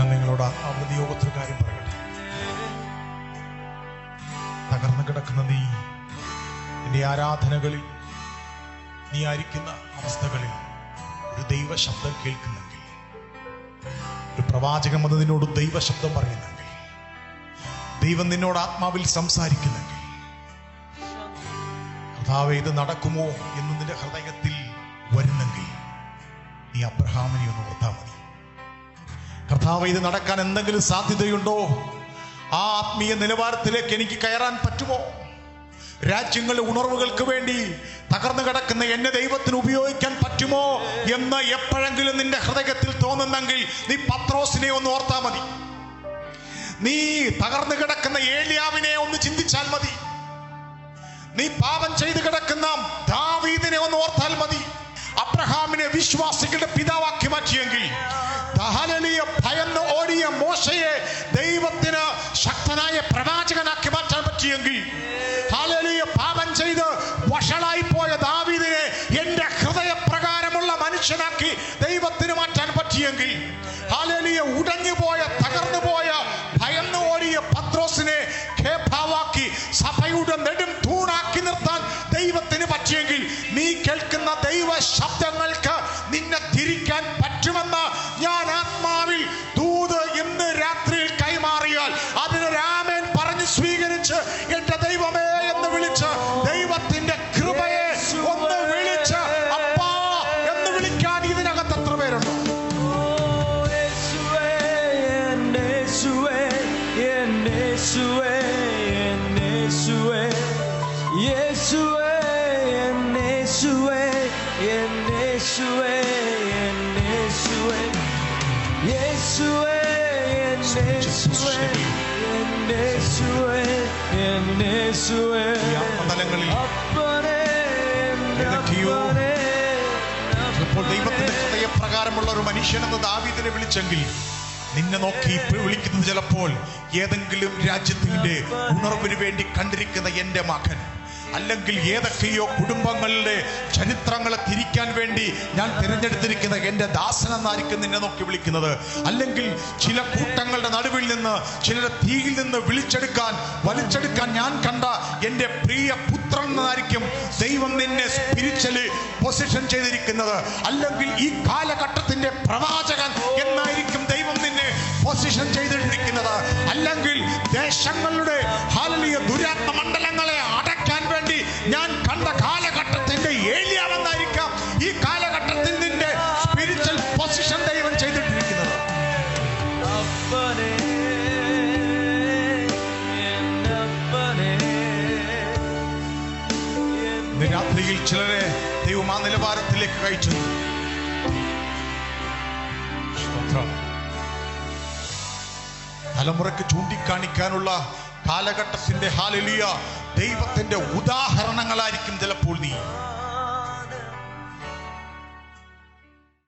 ഞാൻ നിങ്ങളോട് അവധി യോഗത്തിൽ കാര്യം പറയട്ടെ. തകർന്നു കിടക്കുന്ന നീ നിന്റെ ആരാധനകളിൽ, നീ ആയിരിക്കുന്ന അവസ്ഥകളിൽ ഒരു ദൈവ ശബ്ദം കേൾക്കുന്നെങ്കിൽ, ഒരു പ്രവാചകൻ വന്ന് നിന്നോട് ദൈവ ശബ്ദം പറയുന്നെങ്കിൽ, ദൈവം നിന്നോട് ആത്മാവിൽ സംസാരിക്കുന്നെങ്കിൽ, കർത്താവേ ഇത് നടക്കുമോ എന്ന് നിന്റെ ഹൃദയത്തിൽ വരുന്നെങ്കിൽ, നീ അബ്രഹാമിനെ ഒന്ന് ഓർത്താൽ മതി. കർത്താവേ ഇത് നടക്കാൻ എന്തെങ്കിലും സാധ്യതയുണ്ടോ? ആ ആത്മീയ നിലവാരത്തിലേക്ക് എനിക്ക് കയറാൻ പറ്റുമോ? രാജ്യങ്ങളുടെ ഉണർവുകൾക്ക് വേണ്ടി തകർന്നു കിടക്കുന്ന എന്നെ ദൈവത്തിന് ഉപയോഗിക്കാൻ പറ്റുമോ എന്ന് എപ്പോഴെങ്കിലും നിന്റെ ഹൃദയത്തിൽ തോന്നുന്നെങ്കിൽ, നീ പത്രോസിനെ ഒന്ന് ഓർത്താൽ മതി. നീ തകർന്നു കിടക്കുന്ന ഏലിയാവിനെ ഒന്ന് ചിന്തിച്ചാൽ മതി. നീ പാപം ചെയ്ത് കിടക്കുന്ന ദാവീദിനെ ഒന്ന് ഓർത്താൽ മതി. അബ്രഹാമിനെ വിശ്വാസികളുടെ പിതാവാക്കി മാറ്റിയെങ്കിൽ, ഭയന്ന് ഓടിയ മോശയെ ദൈവത്തിന് ശക്തനായ പ്രവാചകനാക്കി മാറ്റാൻ പറ്റിയെങ്കിൽ, പാപം ചെയ്ത് വഷളായി പോയ ദാവീദിനെ എന്റെ ഹൃദയപ്രകാരമുള്ള മനുഷ്യനാക്കി ദൈവത്തിന് മാറ്റാൻ പറ്റിയെങ്കിൽ, ഉടഞ്ഞുപോയ തകർന്നുപോയ ഭയന്ന് ഓടിയ പത്രോസിനെ ഖേഭാവാക്കി സഭയുടെ നെടും തൂണാക്കി നിർത്താൻ ദൈവത്തിന് പറ്റിയെങ്കിൽ, നീ കേൾക്കുന്ന ദൈവ ശബ്ദങ്ങൾക്ക് നിന്നെ തിരിക്കാൻ പറ്റുമെന്ന് ഞാൻ ആത്മാവിൽ ദൂത് ഇന്ന് രാത്രിയിൽ കൈമാറിയാൽ, അതിനൊരു ആമേൻ പറഞ്ഞ് സ്വീകരിച്ച് എന്റെ ദൈവമേ എന്ന് വിളിച്ച് ദൈവത്തിന്റെ കൃപയെ ഒന്ന് വിളിച്ച് അപ്പാ എന്ന് വിളിക്കാൻ ഇതിനകത്ത് എത്ര പേരുണ്ട്? ദൈവത്തിന്റെ ഹൃദയപ്രകാരമുള്ള ഒരു മനുഷ്യനെന്ന് ദാവീദിനെ വിളിച്ചെങ്കിൽ, നിന്നെ നോക്കി വിളിക്കുന്നത് ചിലപ്പോൾ ഏതെങ്കിലും രാജ്യത്തിന്റെ ഉണർവിന് വേണ്ടി കണ്ടിരിക്കുന്ന എന്റെ മകൻ, അല്ലെങ്കിൽ ഏതൊക്കെയോ കുടുംബങ്ങളുടെ ചരിത്രങ്ങളെ തിരിക്കാൻ വേണ്ടി ഞാൻ തിരഞ്ഞെടുത്തിരിക്കുന്ന എൻ്റെ ദാസൻ എന്നായിരിക്കും നിന്നെ നോക്കി വിളിക്കുന്നത്. അല്ലെങ്കിൽ ചില കൂട്ടങ്ങളുടെ നടുവിൽ നിന്ന്, ചിലരെ തീയിൽ നിന്ന് വലിച്ചെടുക്കാൻ ഞാൻ കണ്ട എൻ്റെ പ്രിയ പുത്രൻ എന്നായിരിക്കും ദൈവം നിന്നെ സ്പിരിച്വലി പൊസിഷൻ ചെയ്തിരിക്കുന്നത്. അല്ലെങ്കിൽ ഈ കാലഘട്ടത്തിന്റെ പ്രവാചകൻ എന്നായിരിക്കും ദൈവം നിന്നെ പൊസിഷൻ ചെയ്തിരിക്കുന്നത്. അല്ലെങ്കിൽ ദേശങ്ങളുടെ ദുരാത്മ മണ്ഡലങ്ങളെ അടയ്ക്കാൻ വേണ്ടി ഞാൻ കണ്ട കാലഘട്ടത്തിന്റെ ഏലിയാവെന്നായിരിക്കാം ഈ കാലഘട്ടത്തിൽ നിന്റെ സ്പിരിച്വൽ പൊസിഷൻ ദൈവം ചെയ്തിട്ടിരിക്കുന്നത്. ഇന്ന് രാത്രിയിൽ ചിലരെ ദൈവം ആ നിലവാരത്തിലേക്ക് കഴിച്ചു. തലമുറയ്ക്ക് ചൂണ്ടിക്കാണിക്കാനുള്ള കാലഘട്ടത്തിന്റെ ദൈവത്തിന്റെ ഉദാഹരണങ്ങളായിരിക്കും ചിലപ്പോൾ നീ.